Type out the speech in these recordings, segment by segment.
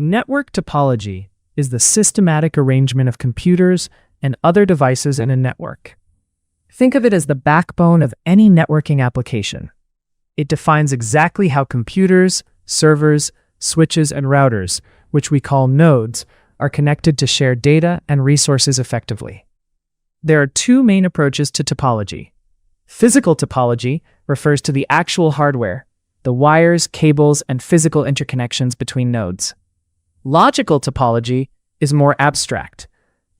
Network topology is the systematic arrangement of computers and other devices in a network. Think of it as the backbone of any networking application. It defines exactly how computers, servers, switches, and routers, which we call nodes, are connected to share data and resources effectively. There are two main approaches to topology. Physical topology refers to the actual hardware, the wires, cables, and physical interconnections between nodes. Logical topology is more abstract.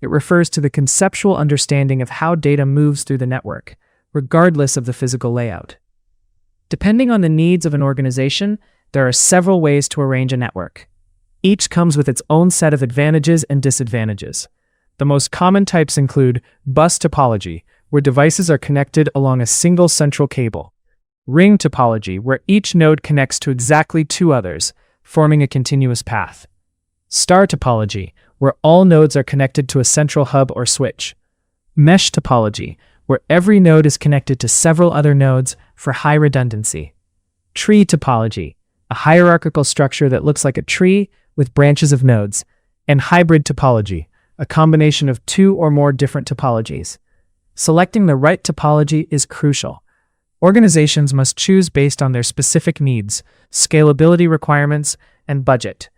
It refers to the conceptual understanding of how data moves through the network, regardless of the physical layout. Depending on the needs of an organization, there are several ways to arrange a network. Each comes with its own set of advantages and disadvantages. The most common types include bus topology, where devices are connected along a single central cable; ring topology, where each node connects to exactly two others, forming a continuous path; star topology, where all nodes are connected to a central hub or switch; mesh topology, where every node is connected to several other nodes for high redundancy; tree topology, a hierarchical structure that looks like a tree with branches of nodes; and hybrid topology, a combination of two or more different topologies. Selecting the right topology is crucial. Organizations must choose based on their specific needs, scalability requirements, and budget.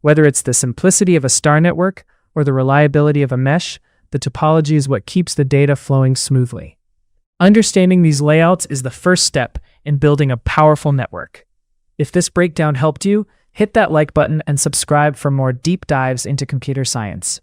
Whether it's the simplicity of a star network or the reliability of a mesh, the topology is what keeps the data flowing smoothly. Understanding these layouts is the first step in building a powerful network. If this breakdown helped you, hit that like button and subscribe for more deep dives into computer science.